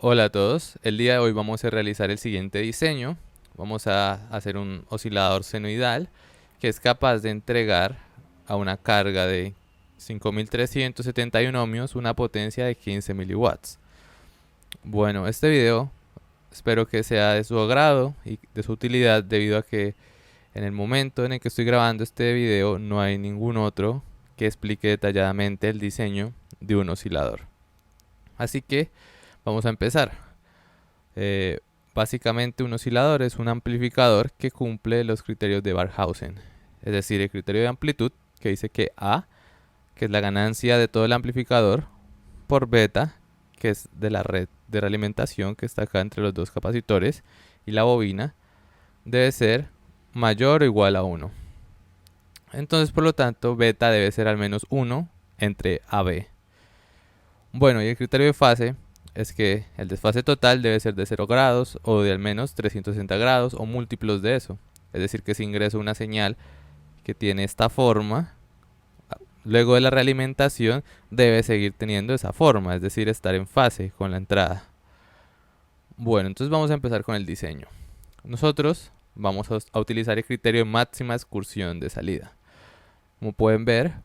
Hola a todos, el día de hoy vamos a realizar el siguiente diseño. Vamos a hacer un oscilador senoidal que es capaz de entregar a una carga de 5371 ohmios una potencia de 15 miliwatts. Bueno, este video espero que sea de su agrado y de su utilidad, debido a que en el momento en el que estoy grabando este video no hay ningún otro que explique detalladamente el diseño de un oscilador. Así que vamos a empezar. Eh, Básicamente un oscilador es un amplificador que cumple los criterios de Barkhausen. Es decir, el criterio de amplitud, que dice que A, que es la ganancia de todo el amplificador, por beta, que es de la red de realimentación que está acá entre los dos capacitores y la bobina, debe ser mayor o igual a 1. Entonces, por lo tanto, beta debe ser al menos 1 entre AB. Bueno, y el criterio de fase es que el desfase total debe ser de 0 grados o de al menos 360 grados o múltiplos de eso. Es decir, que si ingreso una señal que tiene esta forma, luego de la realimentación debe seguir teniendo esa forma, es decir, estar en fase con la entrada. Bueno, entonces vamos a empezar con el diseño. Nosotros vamos a utilizar el criterio de máxima excursión de salida. Como pueden ver,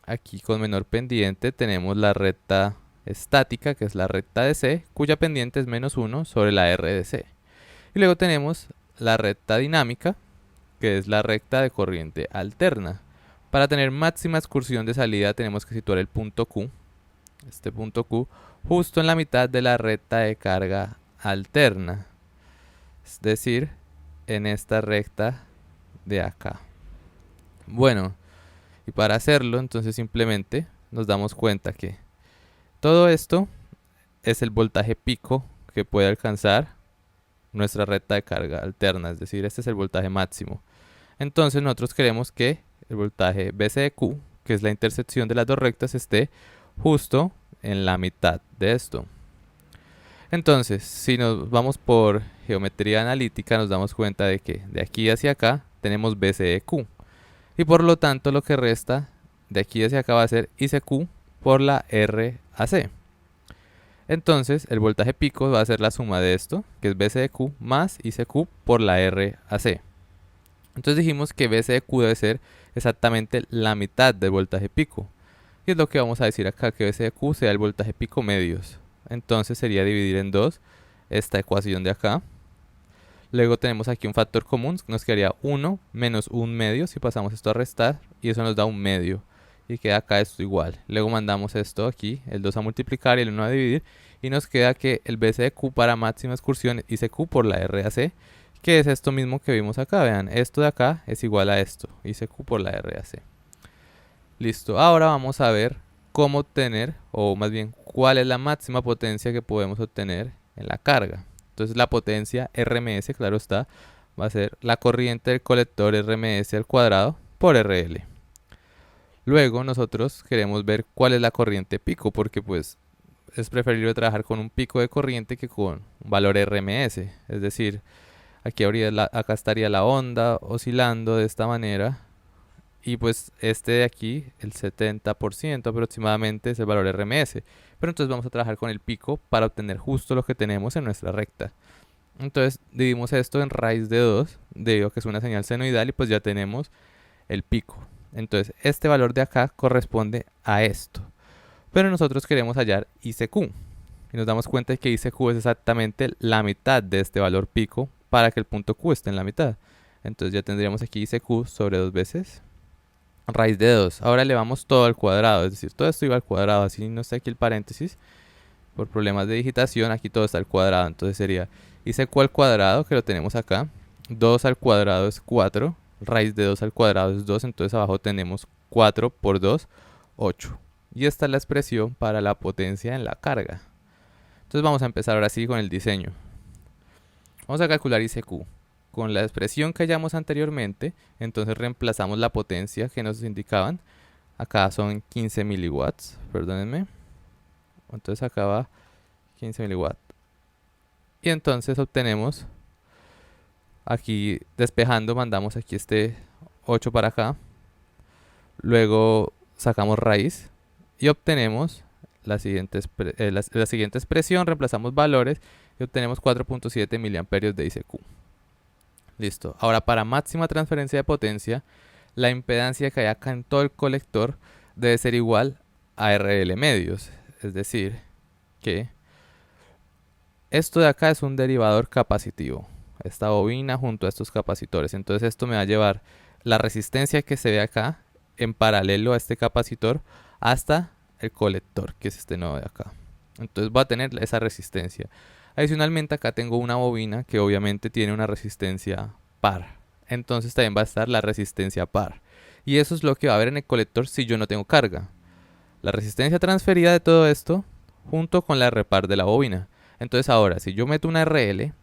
aquí con menor pendiente tenemos la recta estática, que es la recta de C, cuya pendiente es -1 sobre la R de C. Y luego tenemos la recta dinámica, que es la recta de corriente alterna. Para tener máxima excursión de salida tenemos que situar el punto Q, este punto Q, justo en la mitad de la recta de carga alterna. Es decir, en esta recta de acá. Bueno, y para hacerlo, entonces simplemente nos damos cuenta que todo esto es el voltaje pico que puede alcanzar nuestra recta de carga alterna, es decir, este es el voltaje máximo. Entonces nosotros queremos que el voltaje BCQ, que es la intersección de las dos rectas, esté justo en la mitad de esto. Entonces, si nos vamos por geometría analítica, nos damos cuenta de que de aquí hacia acá tenemos BCQ. Y por lo tanto lo que resta de aquí hacia acá va a ser ICQ por la R a C. Entonces el voltaje pico va a ser la suma de esto, que es BCQ, más ICQ por la R a C. Entonces dijimos que BCQ debe ser exactamente la mitad del voltaje pico. Y es lo que vamos a decir acá, que BCQ sea el voltaje pico medios. Entonces sería dividir en 2 esta ecuación de acá. Luego tenemos aquí un factor común, nos quedaría 1 menos 1 medio si pasamos esto a restar, y eso nos da 1 medio. Y queda acá esto igual. Luego mandamos esto aquí, el 2 a multiplicar y el 1 a dividir, y nos queda que el BCQ para máxima excursión es ICQ por la RAC, que es esto mismo que vimos acá. Vean, esto de acá es igual a esto, ICQ por la RAC. Listo, ahora vamos a ver cómo obtener, o más bien cuál es la máxima potencia que podemos obtener en la carga. Entonces la potencia RMS, claro está, va a ser la corriente del colector RMS al cuadrado por RL. Luego nosotros queremos ver cuál es la corriente pico, porque pues es preferible trabajar con un pico de corriente que con un valor RMS. Es decir, acá estaría la onda oscilando de esta manera. Y pues este de aquí, el 70% aproximadamente, es el valor RMS. Pero entonces vamos a trabajar con el pico para obtener justo lo que tenemos en nuestra recta. Entonces dividimos esto en raíz de 2, debido a que es una señal senoidal, y pues ya tenemos el pico. Entonces este valor de acá corresponde a esto. Pero nosotros queremos hallar ICQ. Y nos damos cuenta de que ICQ es exactamente la mitad de este valor pico para que el punto Q esté en la mitad. Entonces ya tendríamos aquí ICQ sobre 2 veces raíz de 2. Ahora elevamos todo al cuadrado, es decir, todo esto iba al cuadrado, así no está aquí el paréntesis. Por problemas de digitación, aquí todo está al cuadrado. Entonces sería ICQ al cuadrado, que lo tenemos acá. 2 al cuadrado es 4. Raíz de 2 al cuadrado es 2. Entonces abajo tenemos 4 por 2, 8. Y esta es la expresión para la potencia en la carga. Entonces vamos a empezar ahora sí con el diseño. Vamos a calcular ICQ. Con la expresión que hallamos anteriormente, entonces reemplazamos la potencia que nos indicaban. Acá son 15 miliwatts, perdónenme. Entonces acá va 15 miliwatts. Y entonces obtenemos, aquí despejando, mandamos aquí este 8 para acá. Luego sacamos raíz y obtenemos la siguiente expresión, reemplazamos valores y obtenemos 4.7 miliamperios de ICQ. Listo. Ahora, para máxima transferencia de potencia, la impedancia que hay acá en todo el colector debe ser igual a RL medios. Es decir, que esto de acá es un derivador capacitivo. Esta bobina junto a estos capacitores. Entonces esto me va a llevar la resistencia que se ve acá en paralelo a este capacitor hasta el colector, que es este nodo de acá. Entonces va a tener esa resistencia. Adicionalmente acá tengo una bobina que obviamente tiene una resistencia par. Entonces también va a estar la resistencia par. Y eso es lo que va a haber en el colector si yo no tengo carga. La resistencia transferida de todo esto junto con la R par de la bobina. Entonces ahora, si yo meto una RL,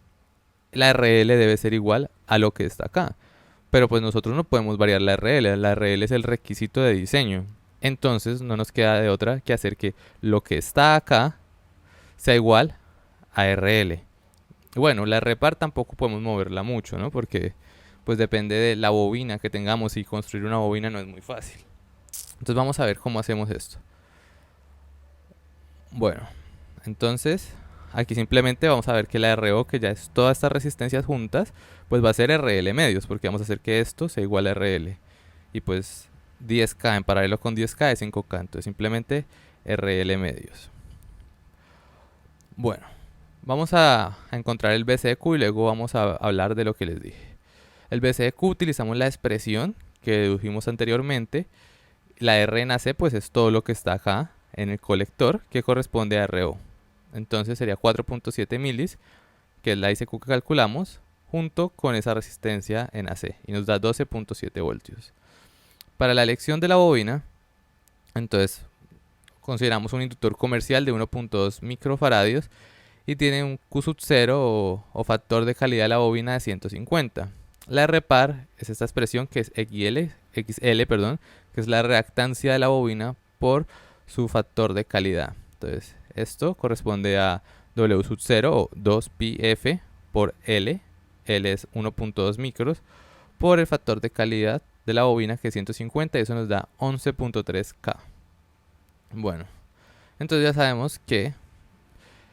la RL debe ser igual a lo que está acá. Pero pues nosotros no podemos variar la RL. La RL es el requisito de diseño. Entonces no nos queda de otra que hacer que lo que está acá sea igual a RL. Bueno, la R par tampoco podemos moverla mucho, ¿no? Porque pues depende de la bobina que tengamos y construir una bobina no es muy fácil. Entonces vamos a ver cómo hacemos esto. Bueno, entonces aquí simplemente vamos a ver que la RO, que ya es todas estas resistencias juntas, pues va a ser RL medios, porque vamos a hacer que esto sea igual a RL. Y pues 10K en paralelo con 10K es 5K, entonces simplemente RL medios. Bueno, vamos a encontrar el BCQ y luego vamos a hablar de lo que les dije. El BCQ utilizamos la expresión que dedujimos anteriormente. La R en AC pues es todo lo que está acá en el colector, que corresponde a RO. Entonces sería 4.7 milis, que es la ICQ que calculamos, junto con esa resistencia en AC, y nos da 12.7 voltios. Para la elección de la bobina, entonces consideramos un inductor comercial de 1.2 microfaradios y tiene un Q sub 0 o factor de calidad de la bobina de 150. La R par es esta expresión que es XL, que es la reactancia de la bobina por su factor de calidad. Entonces esto corresponde a W sub 0 o 2πf por L. L es 1.2 micros por el factor de calidad de la bobina que es 150 y eso nos da 11.3K. Bueno, entonces ya sabemos que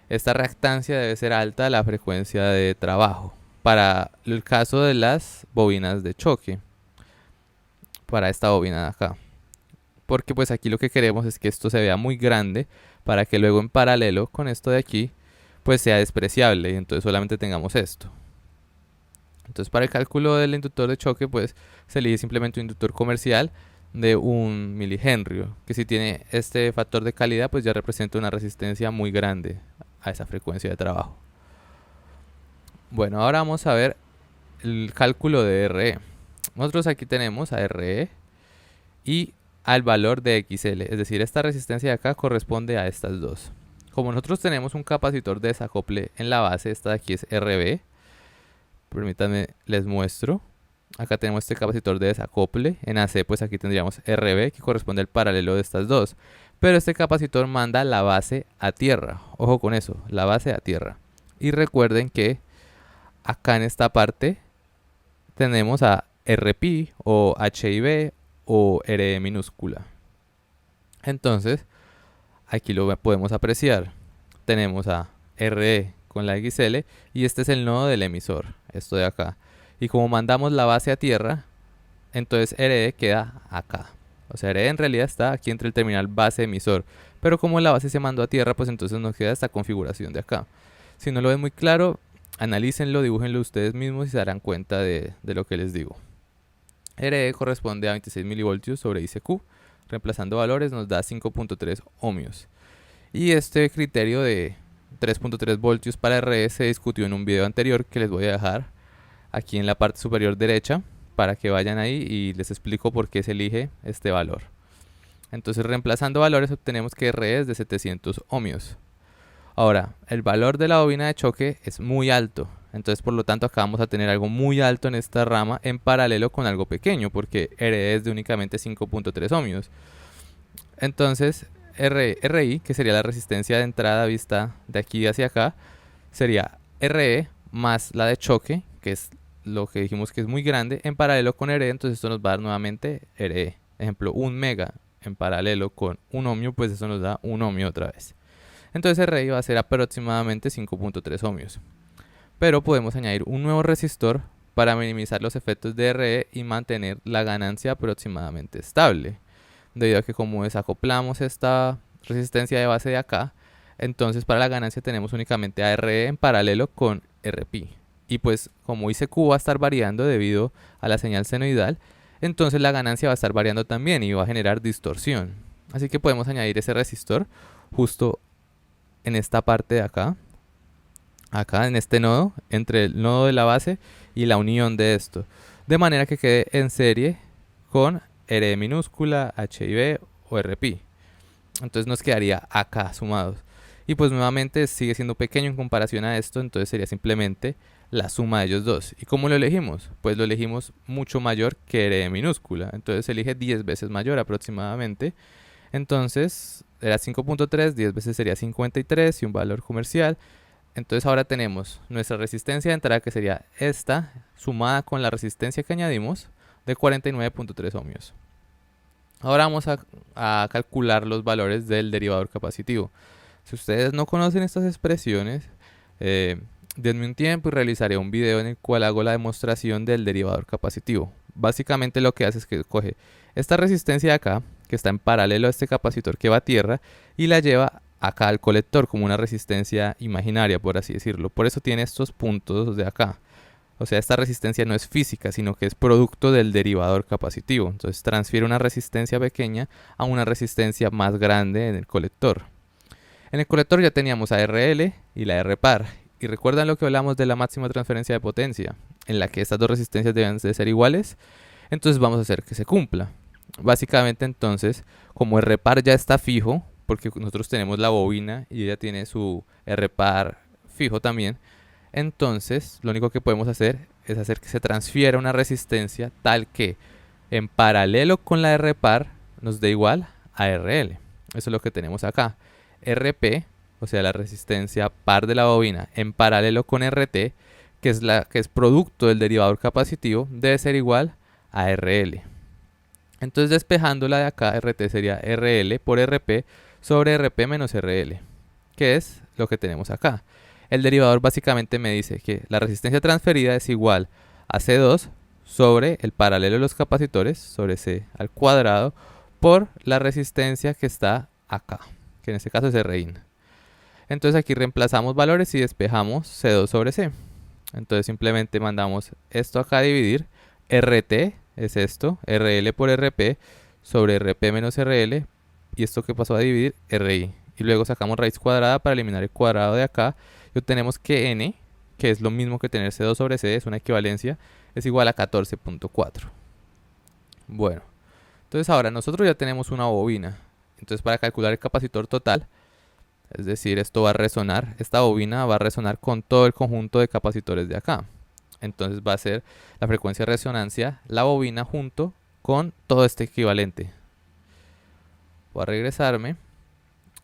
esta reactancia debe ser alta a la frecuencia de trabajo para el caso de las bobinas de choque, para esta bobina de acá, porque pues aquí lo que queremos es que esto se vea muy grande para que luego en paralelo con esto de aquí pues sea despreciable y entonces solamente tengamos esto. Entonces para el cálculo del inductor de choque pues se elige simplemente un inductor comercial de 1 milihenry, que si tiene este factor de calidad pues ya representa una resistencia muy grande a esa frecuencia de trabajo. Bueno, ahora vamos a ver el cálculo de RE. Nosotros aquí tenemos a RE y al valor de XL, es decir, esta resistencia de acá corresponde a estas dos. Como nosotros tenemos un capacitor de desacople en la base, esta de aquí es RB. Permítanme, les muestro. Acá tenemos este capacitor de desacople. En AC pues aquí tendríamos RB, que corresponde al paralelo de estas dos. Pero este capacitor manda la base a tierra. Ojo con eso, la base a tierra. Y recuerden que acá en esta parte tenemos a RP o HIB o RE minúscula. Entonces aquí lo podemos apreciar. Tenemos a RE con la XL y este es el nodo del emisor, esto de acá. Y como mandamos la base a tierra, entonces RE queda acá. O sea, RE en realidad está aquí entre el terminal base emisor. Pero como la base se mandó a tierra, pues entonces nos queda esta configuración de acá. Si no lo ven muy claro, analícenlo, dibújenlo ustedes mismos y se darán cuenta de lo que les digo. RE corresponde a 26 milivoltios sobre ICQ. Reemplazando valores nos da 5.3 ohmios. Y este criterio de 3.3 voltios para RE se discutió en un video anterior que les voy a dejar aquí en la parte superior derecha para que vayan ahí y les explico por qué se elige este valor. Entonces reemplazando valores obtenemos que RE es de 700 ohmios. Ahora, el valor de la bobina de choque es muy alto, entonces por lo tanto acá vamos a tener algo muy alto en esta rama en paralelo con algo pequeño, porque RE es de únicamente 5.3 ohmios. Entonces RI, que sería la resistencia de entrada vista de aquí hacia acá, sería RE más la de choque, que es lo que dijimos que es muy grande, en paralelo con RE, entonces esto nos va a dar nuevamente RE. Ejemplo, 1 mega en paralelo con 1 ohmio, pues eso nos da 1 ohmio otra vez. Entonces RI va a ser aproximadamente 5.3 ohmios. Pero podemos añadir un nuevo resistor para minimizar los efectos de RE y mantener la ganancia aproximadamente estable. Debido a que como desacoplamos esta resistencia de base de acá, entonces para la ganancia tenemos únicamente a RE en paralelo con RPi. Y pues como ICQ va a estar variando debido a la señal senoidal, entonces la ganancia va a estar variando también y va a generar distorsión. Así que podemos añadir ese resistor justo en esta parte de acá en este nodo, entre el nodo de la base y la unión de esto, de manera que quede en serie con RE minúscula, HIV o RPi. Entonces nos quedaría acá sumados. Y pues nuevamente sigue siendo pequeño en comparación a esto, entonces sería simplemente la suma de ellos dos. ¿Y cómo lo elegimos? Pues lo elegimos mucho mayor que RE minúscula, entonces se elige 10 veces mayor aproximadamente. Entonces era 5.3, 10 veces sería 53 y un valor comercial. Entonces ahora tenemos nuestra resistencia de entrada, que sería esta, sumada con la resistencia que añadimos, de 49.3 ohmios. Ahora vamos a calcular los valores del derivador capacitivo. Si ustedes no conocen estas expresiones, denme un tiempo y realizaré un video en el cual hago la demostración del derivador capacitivo. Básicamente lo que hace es que coge esta resistencia de acá, que está en paralelo a este capacitor que va a tierra, y la lleva acá al colector como una resistencia imaginaria, por así decirlo. Por eso tiene estos puntos de acá. O sea, esta resistencia no es física, sino que es producto del derivador capacitivo. Entonces transfiere una resistencia pequeña a una resistencia más grande en el colector. En el colector ya teníamos a RL y la Rpar. Y recuerdan lo que hablamos de la máxima transferencia de potencia, en la que estas dos resistencias deben de ser iguales. Entonces vamos a hacer que se cumpla. Básicamente entonces, como Rpar ya está fijo, porque nosotros tenemos la bobina y ella tiene su Rpar fijo también, entonces lo único que podemos hacer es hacer que se transfiera una resistencia tal que en paralelo con la Rpar nos dé igual a RL. Eso es lo que tenemos acá. Rp, o sea la resistencia par de la bobina, en paralelo con RT, que es producto del derivador capacitivo, debe ser igual a RL. Entonces despejándola de acá, RT sería RL por RP sobre RP menos RL, que es lo que tenemos acá. El derivador básicamente me dice que la resistencia transferida es igual a C2 sobre el paralelo de los capacitores, sobre C al cuadrado, por la resistencia que está acá, que en este caso es Rin. Entonces aquí reemplazamos valores y despejamos C2 sobre C. Entonces simplemente mandamos esto acá a dividir. RT es esto, RL por RP sobre RP menos RL, y esto que pasó a dividir, RI. Y luego sacamos raíz cuadrada para eliminar el cuadrado de acá y obtenemos que N, que es lo mismo que tener C2 sobre C, es una equivalencia, es igual a 14.4. Bueno, entonces ahora nosotros ya tenemos una bobina. Entonces para calcular el capacitor total, es decir, esto va a resonar, esta bobina va a resonar con todo el conjunto de capacitores de acá. Entonces va a ser la frecuencia de resonancia, la bobina junto con todo este equivalente. Voy a regresarme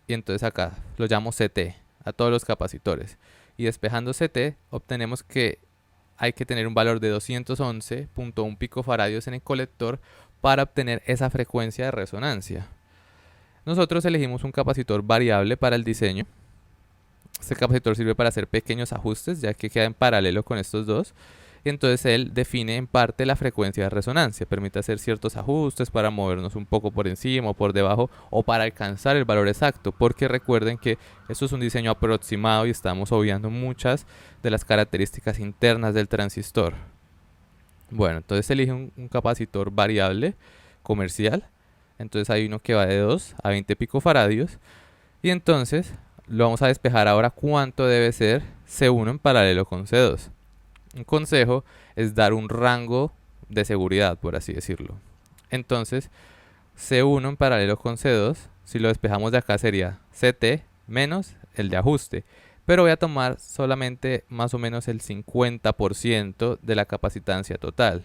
y entonces acá lo llamo CT a todos los capacitores. Y despejando CT obtenemos que hay que tener un valor de 211.1 picofaradios en el colector para obtener esa frecuencia de resonancia. Nosotros elegimos un capacitor variable para el diseño. Este capacitor sirve para hacer pequeños ajustes, ya que queda en paralelo con estos dos. Y entonces él define en parte la frecuencia de resonancia. Permite hacer ciertos ajustes para movernos un poco por encima o por debajo, o para alcanzar el valor exacto. Porque recuerden que esto es un diseño aproximado y estamos obviando muchas de las características internas del transistor. Bueno, entonces elige un capacitor variable comercial. Entonces hay uno que va de 2 a 20 picofaradios. Y entonces lo vamos a despejar ahora cuánto debe ser C1 en paralelo con C2. Un consejo es dar un rango de seguridad, por así decirlo. Entonces, C1 en paralelo con C2, si lo despejamos de acá sería CT menos el de ajuste. Pero voy a tomar solamente más o menos el 50% de la capacitancia total.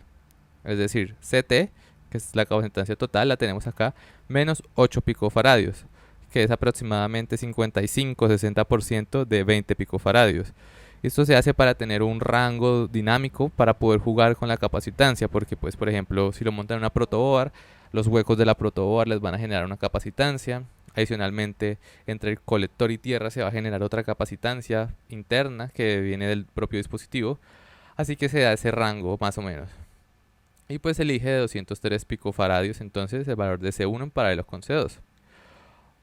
Es decir, CT, que es la capacitancia total, la tenemos acá, menos 8 picofaradios, que es aproximadamente 55-60% de 20 picofaradios. Esto se hace para tener un rango dinámico para poder jugar con la capacitancia, porque pues por ejemplo si lo montan en una protoboard Los huecos de la protoboard les van a generar una capacitancia. Adicionalmente, entre el colector y tierra se va a generar otra capacitancia interna que viene del propio dispositivo. Así que se da ese rango más o menos. Y pues elige de 203 picofaradios entonces el valor de C1 en paralelo con C2.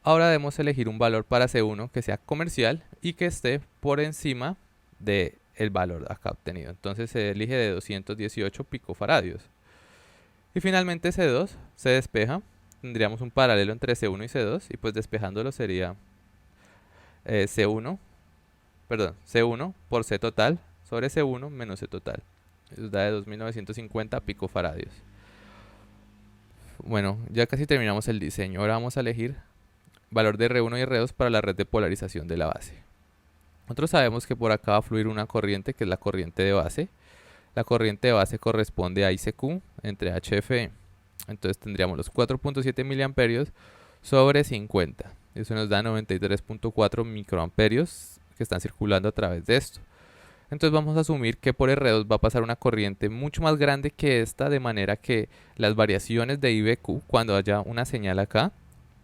Ahora debemos elegir un valor para C1 que sea comercial y que esté por encima del valor acá obtenido. Entonces se elige de 218 picofaradios. Y finalmente C2 se despeja. Tendríamos un paralelo entre C1 y C2 y pues despejándolo sería C1 por C total sobre C1 menos C total. Eso da de 2950 picofaradios. Bueno, ya casi terminamos el diseño. Ahora vamos a elegir valor de R1 y R2 para la red de polarización de la base. Nosotros sabemos que por acá va a fluir una corriente que es la corriente de base. La corriente de base corresponde a ICQ entre HFE. Entonces tendríamos los 4.7 miliamperios sobre 50. Eso nos da 93.4 microamperios que están circulando a través de esto. Entonces vamos a asumir que por R2 va a pasar una corriente mucho más grande que esta, de manera que las variaciones de IBQ, cuando haya una señal acá,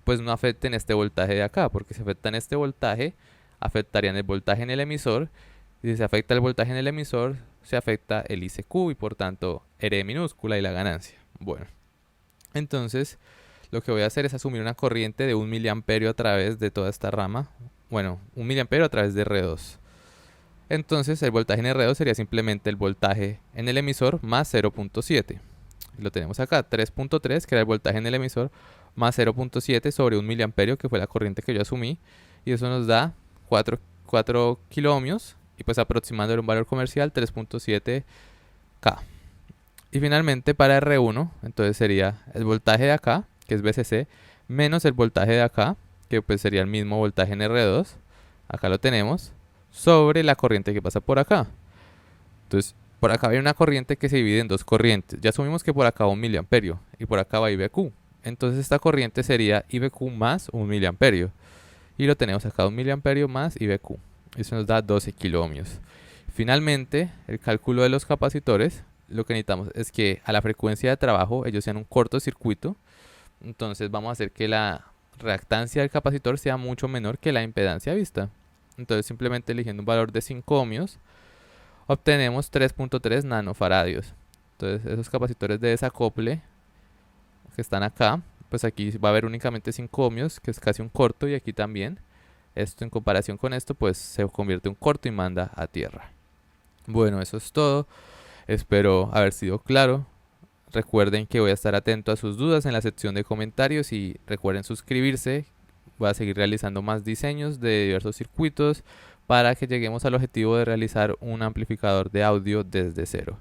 pues no afecten este voltaje de acá, porque si afectan este voltaje, afectarían el voltaje en el emisor, y si se afecta el voltaje en el emisor, se afecta el ICQ y por tanto R minúscula y la ganancia. Bueno, entonces lo que voy a hacer es asumir una corriente de 1 miliamperio a través de toda esta rama. Bueno, 1 miliamperio a través de R2. Entonces el voltaje en R2 sería simplemente el voltaje en el emisor más 0.7. Lo tenemos acá, 3.3, que era el voltaje en el emisor, más 0.7 sobre 1 miliamperio, que fue la corriente que yo asumí. Y eso nos da 4 kiloohmios, y pues aproximándole un valor comercial, 3.7 K. Y finalmente para R1, entonces sería el voltaje de acá, que es VCC, menos el voltaje de acá, que pues sería el mismo voltaje en R2. Acá lo tenemos, sobre la corriente que pasa por acá. Entonces, por acá hay una corriente que se divide en dos corrientes. Ya asumimos que por acá va 1 miliamperio y por acá va IBQ. Entonces esta corriente sería IBQ más 1 miliamperio. Y lo tenemos acá, 1 miliamperio más IBQ. Eso nos da 12 kiloohmios. Finalmente, el cálculo de los capacitores, lo que necesitamos es que a la frecuencia de trabajo ellos sean un cortocircuito. Entonces vamos a hacer que la reactancia del capacitor sea mucho menor que la impedancia vista. Entonces simplemente eligiendo un valor de 5 ohmios, obtenemos 3.3 nanofaradios. Entonces esos capacitores de desacople que están acá, pues aquí va a haber únicamente 5 ohmios, que es casi un corto, y aquí también. Esto en comparación con esto, pues se convierte en un corto y manda a tierra. Bueno, eso es todo. Espero haber sido claro. Recuerden que voy a estar atento a sus dudas en la sección de comentarios y recuerden suscribirse. Voy a seguir realizando más diseños de diversos circuitos para que lleguemos al objetivo de realizar un amplificador de audio desde cero.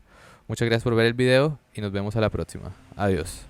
Muchas gracias por ver el video y nos vemos a la próxima. Adiós.